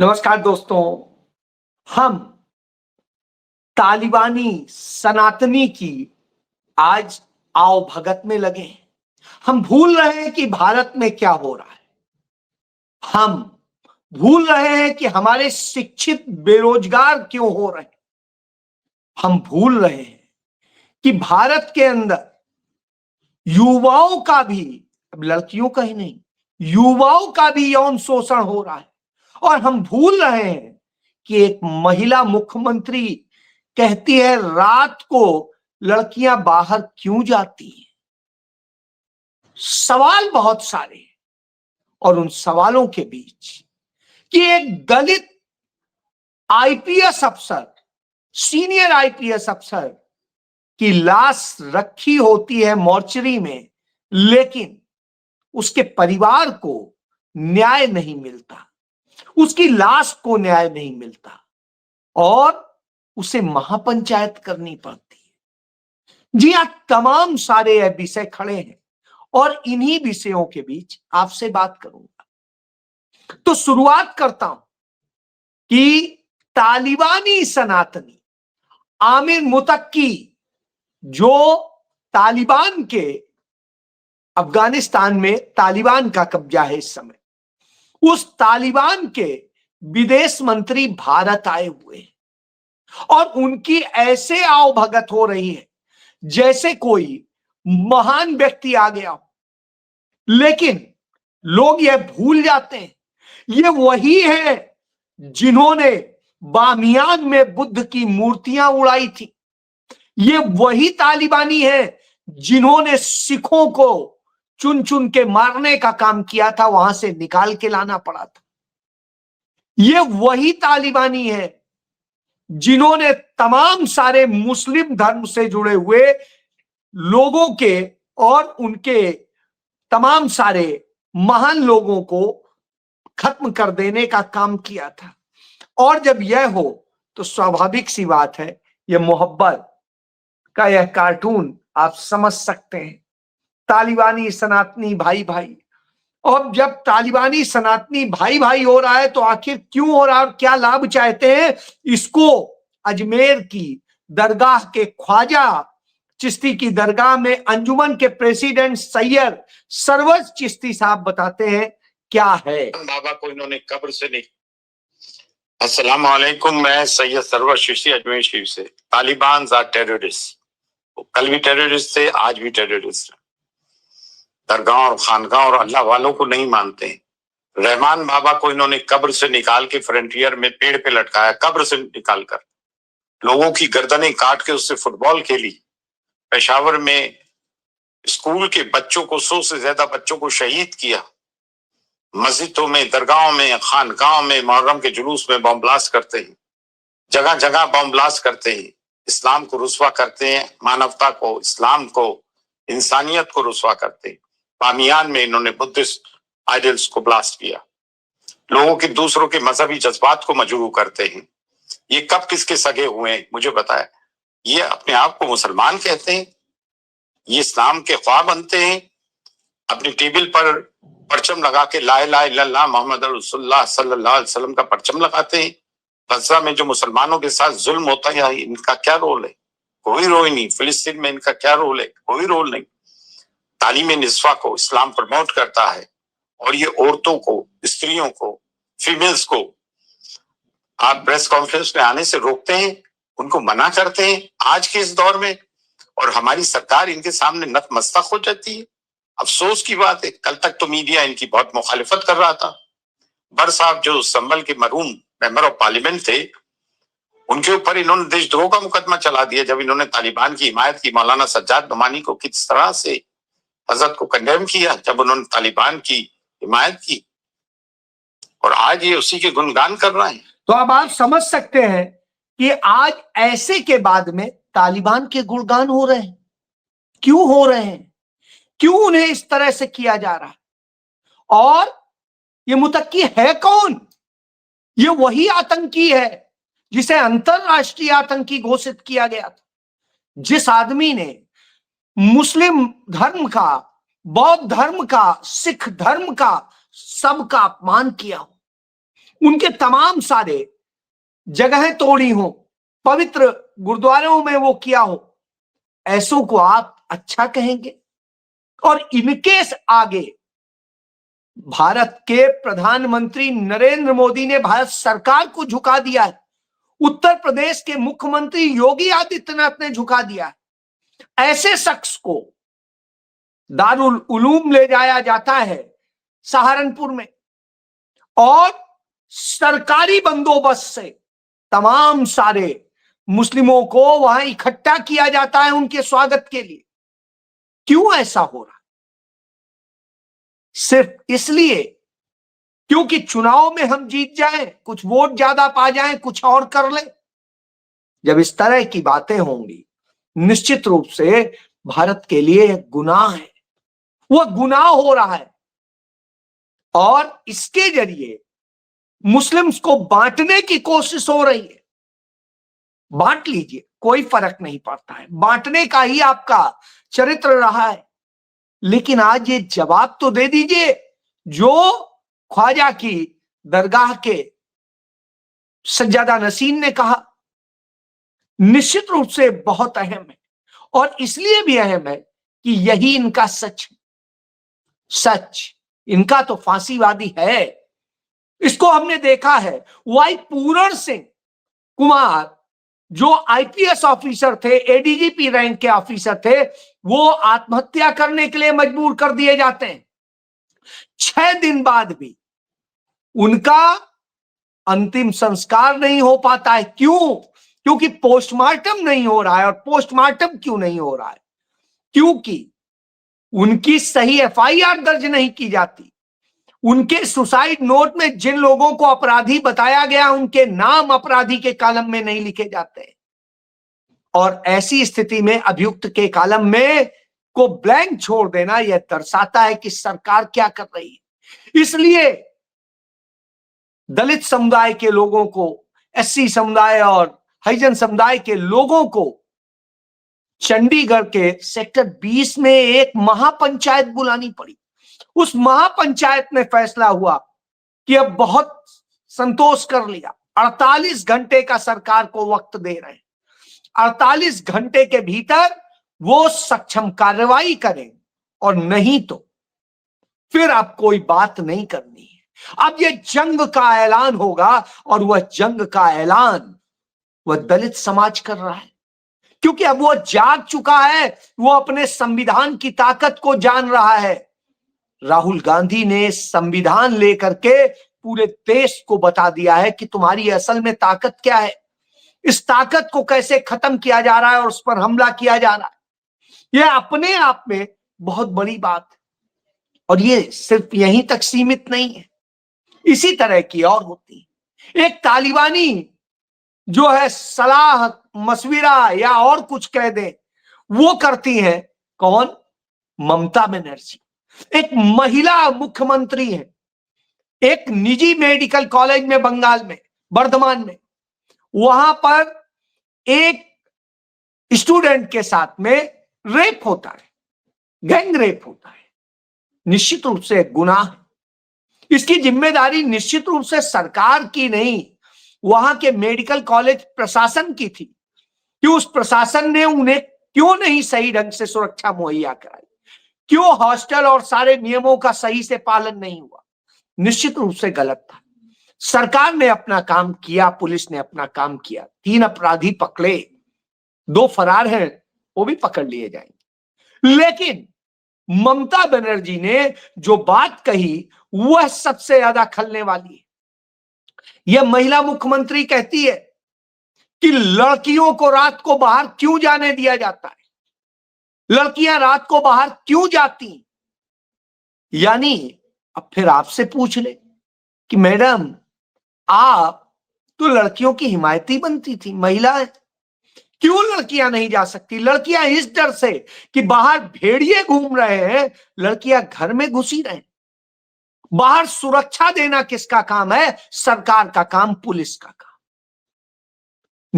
नमस्कार दोस्तों। हम तालिबानी सनातनी की आज आओ भगत में लगे हैं। हम भूल रहे हैं कि भारत में क्या हो रहा है। हम भूल रहे हैं कि हमारे शिक्षित बेरोजगार क्यों हो रहे हैं। हम भूल रहे हैं कि भारत के अंदर युवाओं का भी, अब लड़कियों का ही नहीं, युवाओं का भी यौन शोषण हो रहा है। और हम भूल रहे हैं कि एक महिला मुख्यमंत्री कहती है रात को लड़कियां बाहर क्यों जाती हैं। सवाल बहुत सारे हैं और उन सवालों के बीच कि एक दलित आईपीएस अफसर, सीनियर आईपीएस अफसर की लाश रखी होती है मोर्चरी में, लेकिन उसके परिवार को न्याय नहीं मिलता, उसकी लाश को न्याय नहीं मिलता और उसे महापंचायत करनी पड़ती है। जी हां, तमाम सारे विषय खड़े हैं और इन्हीं विषयों के बीच आपसे बात करूंगा। तो शुरुआत करता हूं कि तालिबानी सनातनी आमिर मुतक्की, जो तालिबान के, अफगानिस्तान में तालिबान का कब्जा है इस समय, उस तालिबान के विदेश मंत्री भारत आए हुए हैं और उनकी ऐसे आओ भगत हो रही है जैसे कोई महान व्यक्ति आ गया हो। लेकिन लोग यह भूल जाते हैं ये वही है जिन्होंने बामियान में बुद्ध की मूर्तियां उड़ाई थी। ये वही तालिबानी है जिन्होंने सिखों को चुन चुन के मारने का काम किया था, वहां से निकाल के लाना पड़ा था। ये वही तालिबानी है जिन्होंने तमाम सारे मुस्लिम धर्म से जुड़े हुए लोगों के और उनके तमाम सारे महान लोगों को खत्म कर देने का काम किया था। और जब यह हो तो स्वाभाविक सी बात है, यह मोहब्बत का यह कार्टून आप समझ सकते हैं, तालिबानी सनातनी भाई भाई। और जब तालिबानी सनातनी भाई भाई हो रहा है तो आखिर क्यों हो रहा है और क्या लाभ चाहते हैं, इसको अजमेर की दरगाह के ख्वाजा चिश्ती की दरगाह में अंजुमन के प्रेसिडेंट सैयद सरवज चिश्ती साहब बताते हैं क्या है। बाबा को इन्होंने कब्र से नहीं। अस्सलाम वालेकुम, मैं सैयद सरवज चिश्ती अजमेर शरीफ से। तालिबान आर टेररिस्ट, कल भी टेररिस्ट थे, आज भी टेररिस्ट। दरगाह और खानगाह और अल्लाह वालों को नहीं मानते। रहमान बाबा को इन्होंने कब्र से निकाल के फ्रंटियर में पेड़ पे लटकाया, कब्र से निकाल कर लोगों की गर्दनें काट के उससे फुटबॉल खेली। पेशावर में स्कूल के बच्चों को, 100 से ज्यादा बच्चों को शहीद किया। मस्जिदों में, दरगाहों में, खानगाहों में मुहर्रम के जुलूस में बम ब्लास्ट करते हैं, जगह जगह बम ब्लास्ट करते हैं, इस्लाम को रुस्वा करते हैं, मानवता को, इस्लाम को, इंसानियत को रुस्वा करते हैं। बामियान में इन्होंने बुद्धिस्ट आइडल्स को ब्लास्ट किया, लोगों के दूसरों के मजहबी जज्बात को मजरूह करते हैं। ये कब किसके सगे हुए हैं मुझे बताया। ये अपने आप को मुसलमान कहते हैं, ये इस्लाम के ख्वाह बनते हैं, अपनी टेबल पर परचम लगा के ला इलाहा इल्लल्लाह मोहम्मद रसूलुल्लाह सल्लल्लाहु अलैहि वसल्लम का परचम लगाते हैं। गज़ा में जो मुसलमानों के साथ जुल्म होता है, इनका क्या रोल है? कोई रोल नहीं। फिलिस्तीन में इनका क्या रोल है? कोई रोल नहीं। तालीम निस्वा को इस्लाम प्रमोट करता है और ये औरतों को, स्त्रियों को, फीमेल्स को आप प्रेस कॉन्फ्रेंस में आने से रोकते हैं, उनको मना करते हैं आज के इस दौर में, और हमारी सरकार इनके सामने नतमस्तक हो जाती है। अफसोस की बात है, कल तक तो मीडिया इनकी बहुत मुखालिफत कर रहा था। बर साहब जो संभल के मरहूम मेंबर ऑफ पार्लियामेंट थे, उनके ऊपर इन्होंने देशद्रोह का मुकदमा चला दिया जब इन्होंने तालिबान की हिमायत की। मौलाना सज्जाद नमानी को किस तरह से हजरत को कंडेम किया जब उन्होंने तालिबान की हिमायत की, और आज ये उसी के गुणगान कर रहे हैं। तो अब आप समझ सकते हैं कि आज ऐसे के बाद में तालिबान के गुणगान हो रहे हैं। क्यों हो रहे हैं? क्यों उन्हें इस तरह से किया जा रहा है? और ये मुतक्की है कौन? ये वही आतंकी है जिसे अंतरराष्ट्रीय आतंकी घोषित किया गया था, जिस आदमी ने मुस्लिम धर्म का, बौद्ध धर्म का, सिख धर्म का, सबका अपमान किया हो। उनके तमाम सारे जगहें तोड़ी हो, पवित्र गुरुद्वारों में वो किया हो, ऐसों को आप अच्छा कहेंगे? और इनके आगे भारत के प्रधानमंत्री नरेंद्र मोदी ने भारत सरकार को झुका दिया है। उत्तर प्रदेश के मुख्यमंत्री योगी आदित्यनाथ ने झुका दिया है। ऐसे शख्स को दारुल उलूम ले जाया जाता है सहारनपुर में, और सरकारी बंदोबस्त से तमाम सारे मुस्लिमों को वहां इकट्ठा किया जाता है उनके स्वागत के लिए। क्यों ऐसा हो रहा? सिर्फ इसलिए क्योंकि चुनाव में हम जीत जाएं, कुछ वोट ज्यादा पा जाएं, कुछ और कर ले। जब इस तरह की बातें होंगी, निश्चित रूप से भारत के लिए एक गुनाह है, वह गुनाह हो रहा है। और इसके जरिए मुस्लिम्स को बांटने की कोशिश हो रही है। बांट लीजिए, कोई फर्क नहीं पड़ता है, बांटने का ही आपका चरित्र रहा है। लेकिन आज ये जवाब तो दे दीजिए जो ख्वाजा की दरगाह के सज्जादा नसीन ने कहा। निश्चित रूप से बहुत अहम है, और इसलिए भी अहम है कि यही इनका सच है। सच इनका तो फांसीवादी है, इसको हमने देखा है। वाई पूरण सिंह कुमार जो आईपीएस ऑफिसर थे, एडीजीपी रैंक के ऑफिसर थे, वो आत्महत्या करने के लिए मजबूर कर दिए जाते हैं। 6 दिन बाद भी उनका अंतिम संस्कार नहीं हो पाता है। क्यों? क्योंकि पोस्टमार्टम नहीं हो रहा है। और पोस्टमार्टम क्यों नहीं हो रहा है? क्योंकि उनकी सही एफआईआर दर्ज नहीं की जाती। उनके सुसाइड नोट में जिन लोगों को अपराधी बताया गया, उनके नाम अपराधी के कॉलम में नहीं लिखे जाते। और ऐसी स्थिति में अभियुक्त के कॉलम में को ब्लैंक छोड़ देना यह दर्शाता है कि सरकार क्या कर रही है। इसलिए दलित समुदाय के लोगों को, एससी समुदाय और हरिजन समुदाय के लोगों को चंडीगढ़ के सेक्टर 20 में एक महापंचायत बुलानी पड़ी। उस महापंचायत में फैसला हुआ कि अब बहुत संतोष कर लिया, 48 घंटे का सरकार को वक्त दे रहे हैं। 48 घंटे के भीतर वो सक्षम कार्रवाई करें, और नहीं तो फिर अब कोई बात नहीं करनी है। अब ये जंग का ऐलान होगा, और वह जंग का ऐलान वह दलित समाज कर रहा है, क्योंकि अब वो जाग चुका है, वो अपने संविधान की ताकत को जान रहा है। राहुल गांधी ने संविधान लेकर के पूरे देश को बता दिया है कि तुम्हारी असल में ताकत क्या है, इस ताकत को कैसे खत्म किया जा रहा है और उस पर हमला किया जा रहा है। यह अपने आप में बहुत बड़ी बात है, और ये सिर्फ यहीं तक सीमित नहीं है, इसी तरह की और होती है। एक तालिबानी जो है सलाह मशविरा या और कुछ कह दे, वो करती है कौन? ममता बनर्जी। एक महिला मुख्यमंत्री है, एक निजी मेडिकल कॉलेज में बंगाल में, वर्धमान में, वहां पर एक स्टूडेंट के साथ में रेप होता है, गैंग रेप होता है। निश्चित रूप से गुनाह है। इसकी जिम्मेदारी निश्चित रूप से सरकार की नहीं, वहां के मेडिकल कॉलेज प्रशासन की थी कि उस प्रशासन ने उन्हें क्यों नहीं सही ढंग से सुरक्षा मुहैया कराई, क्यों हॉस्टल और सारे नियमों का सही से पालन नहीं हुआ। निश्चित रूप से गलत था। सरकार ने अपना काम किया, पुलिस ने अपना काम किया, 3 अपराधी पकड़े, 2 फरार हैं, वो भी पकड़ लिए जाएंगे। लेकिन ममता बनर्जी ने जो बात कही वह सबसे ज्यादा खलने वाली है। यह महिला मुख्यमंत्री कहती है कि लड़कियों को रात को बाहर क्यों जाने दिया जाता है, लड़कियां रात को बाहर क्यों जाती। यानी अब फिर आपसे पूछ ले कि मैडम आप तो लड़कियों की हिमायती बनती थी, महिला है, क्यों लड़कियां नहीं जा सकती? लड़कियां इस डर से कि बाहर भेड़िए घूम रहे हैं, लड़कियां घर में घुसी रहे। बाहर सुरक्षा देना किसका काम है? सरकार का काम, पुलिस का काम।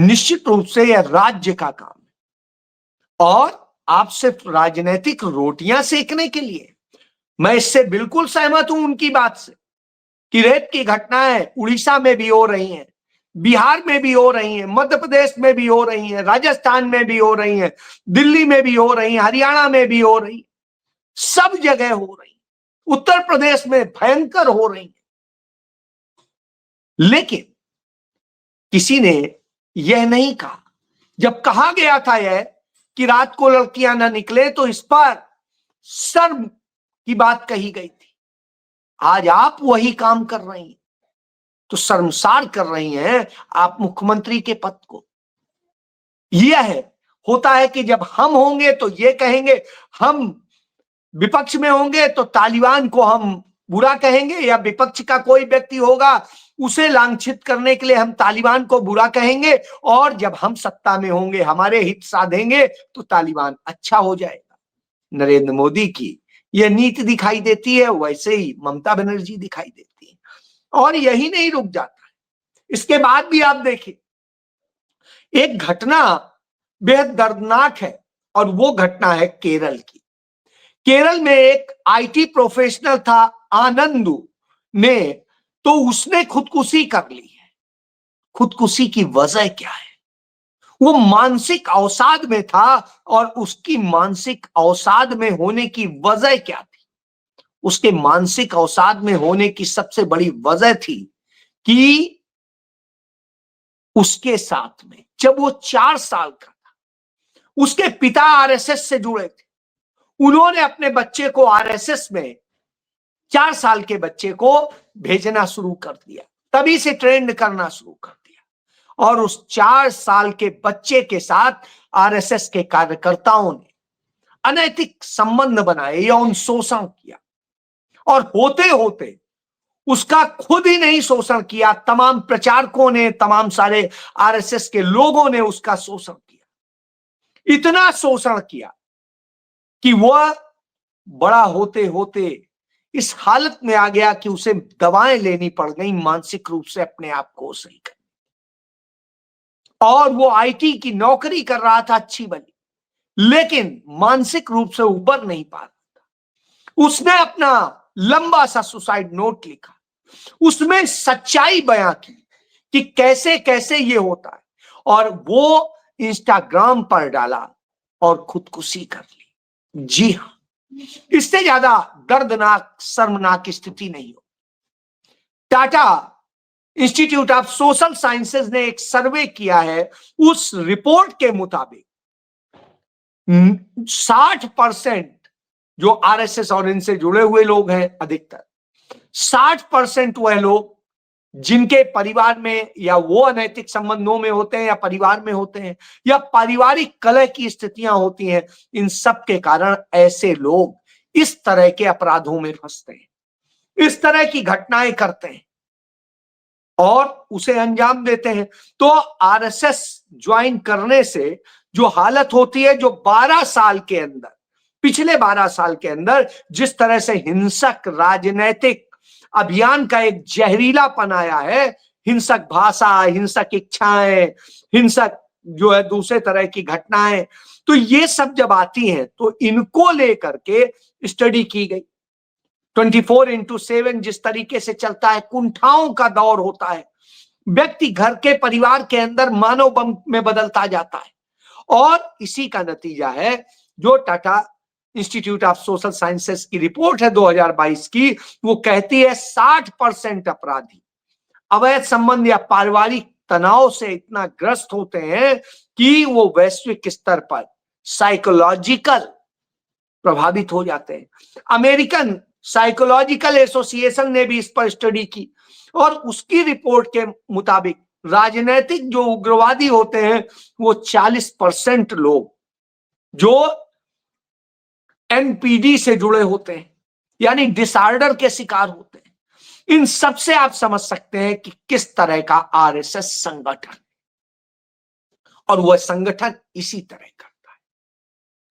निश्चित रूप से यह राज्य का काम है, और आप सिर्फ राजनीतिक रोटियां सेकने के लिए, मैं इससे बिल्कुल सहमत हूं उनकी बात से कि रेप की घटनाएं उड़ीसा में भी हो रही हैं, बिहार में भी हो रही हैं, मध्य प्रदेश में भी हो रही हैं, राजस्थान में भी हो रही हैं, दिल्ली में भी हो रही हैं, हरियाणा में भी हो रही, सब जगह हो रही, उत्तर प्रदेश में भयंकर हो रही है। लेकिन किसी ने यह नहीं कहा, जब कहा गया था यह कि रात को लड़कियां ना निकले तो इस पर शर्म की बात कही गई थी। आज आप वही काम कर रही हैं, तो शर्मसार कर रही हैं आप मुख्यमंत्री के पद को। यह है, होता है कि जब हम होंगे तो ये कहेंगे, हम विपक्ष में होंगे तो तालिबान को हम बुरा कहेंगे, या विपक्ष का कोई व्यक्ति होगा उसे लांछित करने के लिए हम तालिबान को बुरा कहेंगे, और जब हम सत्ता में होंगे हमारे हित साधेंगे तो तालिबान अच्छा हो जाएगा। नरेंद्र मोदी की यह नीति दिखाई देती है, वैसे ही ममता बनर्जी दिखाई देती है। और यही नहीं रुक जाता है, इसके बाद भी आप देखिए एक घटना बेहद दर्दनाक है, और वो घटना है केरल की। केरल में एक आईटी प्रोफेशनल था आनंदू ने, तो उसने खुदकुशी कर ली है। खुदकुशी की वजह क्या है? वो मानसिक अवसाद में था, और उसकी मानसिक अवसाद में होने की वजह क्या थी? उसके मानसिक अवसाद में होने की सबसे बड़ी वजह थी कि उसके साथ में जब वो 4 साल का था, उसके पिता आरएसएस से जुड़े थे। उन्होंने अपने बच्चे को आरएसएस में, 4 साल के बच्चे को भेजना शुरू कर दिया, तभी से ट्रेंड करना शुरू कर दिया। और उस 4 साल के बच्चे के साथ आरएसएस के कार्यकर्ताओं ने अनैतिक संबंध बनाए, यौन शोषण किया, और होते होते उसका खुद ही नहीं शोषण किया, तमाम प्रचारकों ने, तमाम सारे आरएसएस के लोगों ने उसका शोषण किया। इतना शोषण किया कि वह बड़ा होते होते इस हालत में आ गया कि उसे दवाएं लेनी पड़ गई मानसिक रूप से अपने आप को सही करने। और वो आईटी की नौकरी कर रहा था अच्छी भली, लेकिन मानसिक रूप से उबर नहीं पा रहा था। उसने अपना लंबा सा सुसाइड नोट लिखा, उसमें सच्चाई बयां की कि कैसे कैसे ये होता है, और वो इंस्टाग्राम पर डाला और खुदकुशी कर ली। जी हां, इससे ज्यादा दर्दनाक, शर्मनाक स्थिति नहीं हो। Tata institute of social sciences ने एक सर्वे किया है, उस रिपोर्ट के मुताबिक 60% जो आरएसएस और इनसे जुड़े हुए लोग हैं, अधिकतर 60% वह लोग जिनके परिवार में या वो अनैतिक संबंधों में होते हैं, या परिवार में होते हैं, या पारिवारिक कलह की स्थितियां होती हैं, इन सब के कारण ऐसे लोग इस तरह के अपराधों में फंसते हैं, इस तरह की घटनाएं करते हैं और उसे अंजाम देते हैं। तो आरएसएस ज्वाइन करने से जो हालत होती है, जो 12 साल के अंदर, पिछले 12 साल के अंदर जिस तरह से हिंसक राजनैतिक अभियान का एक जहरीलापन आया है, हिंसक भाषा, हिंसक इच्छाएं, हिंसक जो है दूसरे तरह की घटनाएं, तो ये सब जब आती हैं तो इनको लेकर के स्टडी की गई। 24/7 जिस तरीके से चलता है, कुंठाओं का दौर होता है, व्यक्ति घर के परिवार के अंदर मानव बम में बदलता जाता है, और इसी का नतीजा है जो Tata institute of social sciences की रिपोर्ट है 2022 की, वो कहती है 60% अपराधी अवैध संबंध या पारिवारिक तनाव से इतना ग्रस्त होते हैं कि वो वैश्विक स्तर पर साइकोलॉजिकल प्रभावित हो जाते हैं। अमेरिकन साइकोलॉजिकल एसोसिएशन ने भी इस पर स्टडी की, और उसकी रिपोर्ट के मुताबिक राजनीतिक जो उग्रवादी होते हैं वो 40% लोग जो एनपीडी से जुड़े होते हैं, यानी डिसऑर्डर के शिकार होते हैं। इन सब से आप समझ सकते हैं कि किस तरह का आरएसएस संगठन, और वह संगठन इसी तरह करता है।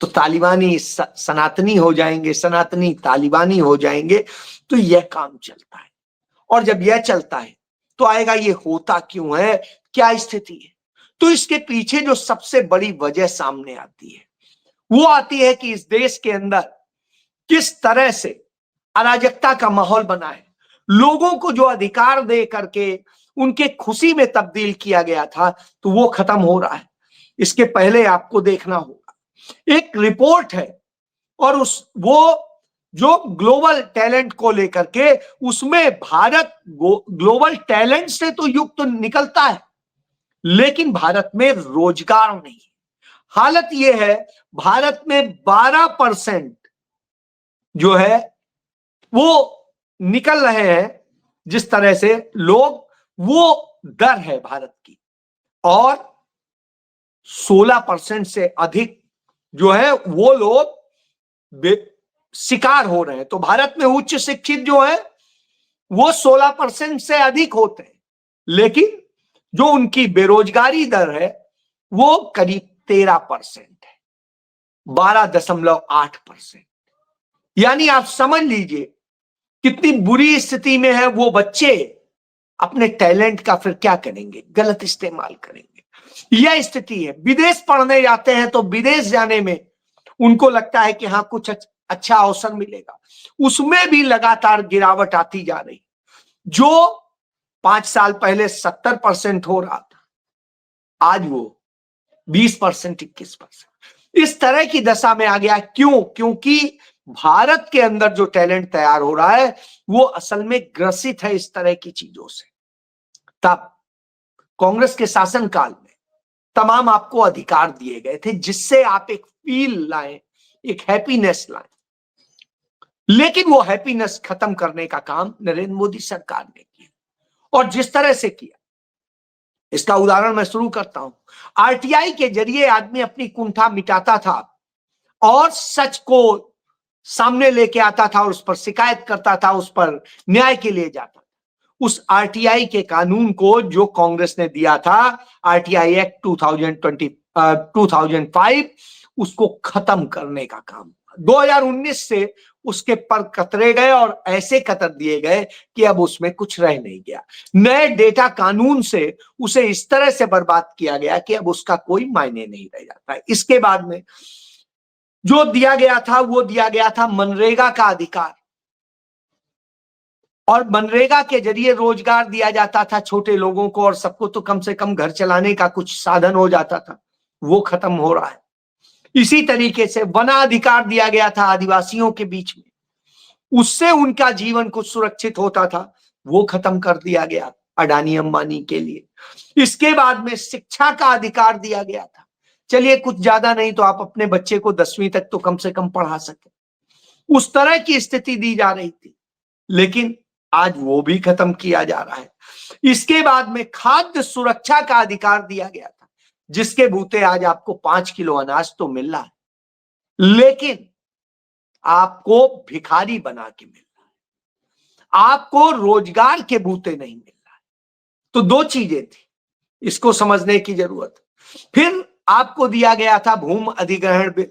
तो तालिबानी सनातनी हो जाएंगे, सनातनी तालिबानी हो जाएंगे, तो यह काम चलता है। और जब यह चलता है तो आएगा ये होता क्यों है, क्या स्थिति है। तो इसके पीछे जो सबसे बड़ी वजह सामने आती है वो आती है कि इस देश के अंदर किस तरह से अराजकता का माहौल बना है, लोगों को जो अधिकार दे करके उनके खुशी में तब्दील किया गया था, तो वो खत्म हो रहा है। इसके पहले आपको देखना होगा, एक रिपोर्ट है और वो जो ग्लोबल टैलेंट को लेकर के, उसमें भारत ग्लोबल टैलेंट से तो युक्त तो निकलता है, लेकिन भारत में रोजगार नहीं है। हालत यह है, भारत में 12% जो है वो निकल रहे हैं जिस तरह से लोग, वो दर है भारत की, और 16% से अधिक जो है वो लोग शिकार हो रहे हैं। तो भारत में उच्च शिक्षित जो है वो 16% से अधिक होते हैं, लेकिन जो उनकी बेरोजगारी दर है वो करीब 13% है, 12.8%। यानी आप समझ लीजिए कितनी बुरी स्थिति में है वो बच्चे। अपने टैलेंट का फिर क्या करेंगे? गलत इस्तेमाल करेंगे। यह स्थिति है। विदेश पढ़ने जाते हैं तो विदेश जाने में उनको लगता है कि हाँ कुछ अच्छा अवसर मिलेगा, उसमें भी लगातार गिरावट आती जा रही। जो 5 साल पहले 70% हो रहा था, आज वो 20%, 21%, इस तरह की दशा में आ गया। क्यों? क्योंकि भारत के अंदर जो टैलेंट तैयार हो रहा है वो असल में ग्रसित है इस तरह की चीजों से। तब कांग्रेस के शासनकाल में तमाम आपको अधिकार दिए गए थे जिससे आप एक फील लाएं, एक हैप्पीनेस लाएं, लेकिन वो हैप्पीनेस खत्म करने का काम नरेंद्र मोदी सरकार ने किया। और जिस तरह से किया, इसका उदाहरण मैं शुरू करता हूं। आरटीआई के जरिए आदमी अपनी कुंठा मिटाता था और सच को सामने लेके आता था और उस पर शिकायत करता था, उस पर न्याय के लिए जाता। उस आरटीआई के कानून को जो कांग्रेस ने दिया था, आरटीआई एक्ट 2005, उसको खत्म करने का काम 2019 से उसके पर कतरे गए और ऐसे कतर दिए गए कि अब उसमें कुछ रह नहीं गया। नए डेटा कानून से उसे इस तरह से बर्बाद किया गया कि अब उसका कोई मायने नहीं रह जाता है। इसके बाद में जो दिया गया था वो दिया गया था मनरेगा का अधिकार, और मनरेगा के जरिए रोजगार दिया जाता था छोटे लोगों को और सबको, तो कम से कम घर चलाने का कुछ साधन हो जाता था। वो खत्म हो रहा है। इसी तरीके से वनाधिकार दिया गया था आदिवासियों के बीच में, उससे उनका जीवन कुछ सुरक्षित होता था, वो खत्म कर दिया गया अडानी अंबानी के लिए। इसके बाद में शिक्षा का अधिकार दिया गया था। चलिए कुछ ज्यादा नहीं तो आप अपने बच्चे को 10वीं तक तो कम से कम पढ़ा सके, उस तरह की स्थिति दी जा रही थी, लेकिन आज वो भी खत्म किया जा रहा है। इसके बाद में खाद्य सुरक्षा का अधिकार दिया गया था, जिसके बूते आज आपको 5 किलो अनाज तो मिल रहा है, लेकिन आपको भिखारी बना के मिल रहा है, आपको रोजगार के बूते नहीं मिल रहा है। तो दो चीजें थी, इसको समझने की जरूरत। फिर आपको दिया गया था भूमि अधिग्रहण बिल।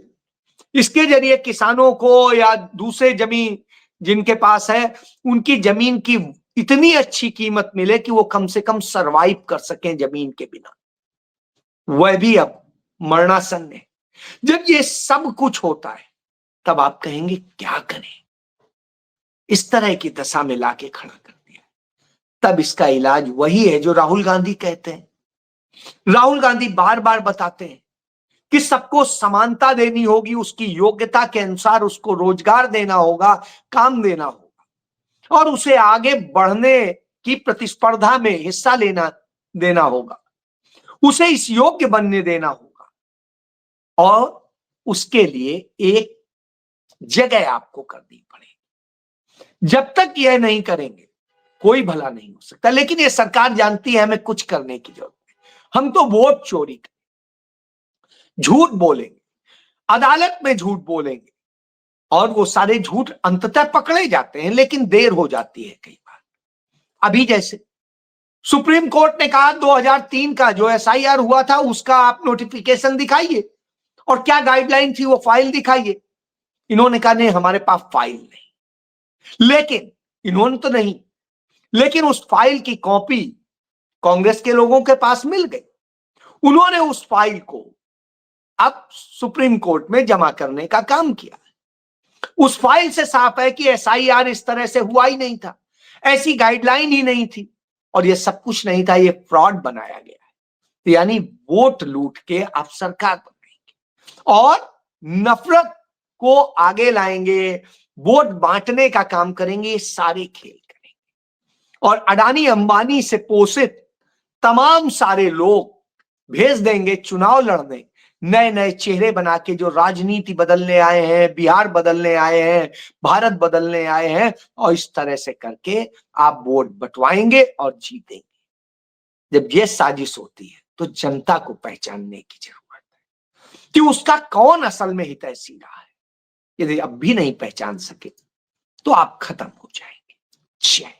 इसके जरिए किसानों को या दूसरे जमीन जिनके पास है, उनकी जमीन की इतनी अच्छी कीमत मिले कि वो कम से कम सरवाइव कर सकें जमीन के बिना। वह भी अब मरणासन है। जब ये सब कुछ होता है तब आप कहेंगे क्या करें? इस तरह की दशा में लाके खड़ा कर दिया। तब इसका इलाज वही है जो राहुल गांधी कहते हैं। राहुल गांधी बार बार बताते हैं कि सबको समानता देनी होगी, उसकी योग्यता के अनुसार उसको रोजगार देना होगा, काम देना होगा, और उसे आगे बढ़ने की प्रतिस्पर्धा में हिस्सा देना होगा, उसे इस योग्य बनने देना होगा, और उसके लिए एक जगह आपको करनी पड़ेगी। जब तक यह नहीं करेंगे कोई भला नहीं हो सकता। लेकिन यह सरकार जानती है हमें कुछ करने की जरूरत है। हम तो वोट चोरी करेंगे, झूठ बोलेंगे, अदालत में झूठ बोलेंगे, और वो सारे झूठ अंततः पकड़े जाते हैं, लेकिन देर हो जाती है कई बार। अभी जैसे सुप्रीम कोर्ट ने कहा 2003 का जो एसआईआर हुआ था उसका आप नोटिफिकेशन दिखाइए, और क्या गाइडलाइन थी वो फाइल दिखाइए। इन्होंने कहा नहीं हमारे पास फाइल नहीं। लेकिन इन्होंने तो नहीं, लेकिन उस फाइल की कॉपी कांग्रेस के लोगों के पास मिल गई। उन्होंने उस फाइल को अब सुप्रीम कोर्ट में जमा करने का काम किया। उस फाइल से साफ है कि एसआईआर इस तरह से हुआ ही नहीं था। ऐसी गाइडलाइन ही नहीं थी और ये सब कुछ नहीं था, ये फ्रॉड बनाया गया है। तो यानी वोट लूट के आप सरकार बनाएंगे और नफरत को आगे लाएंगे, वोट बांटने का काम करेंगे, ये सारे खेल करेंगे और अडानी अंबानी से पोषित तमाम सारे लोग भेज देंगे चुनाव लड़ने, नए नए चेहरे बना के जो राजनीति बदलने आए हैं, बिहार बदलने आए हैं, भारत बदलने आए हैं, और इस तरह से करके आप वोट बंटवाएंगे और जीतेंगे। जब यह साजिश होती है तो जनता को पहचानने की जरूरत है कि उसका कौन असल में हितैषी रहा है। यदि अब भी नहीं पहचान सके तो आप खत्म हो जाएंगे। जय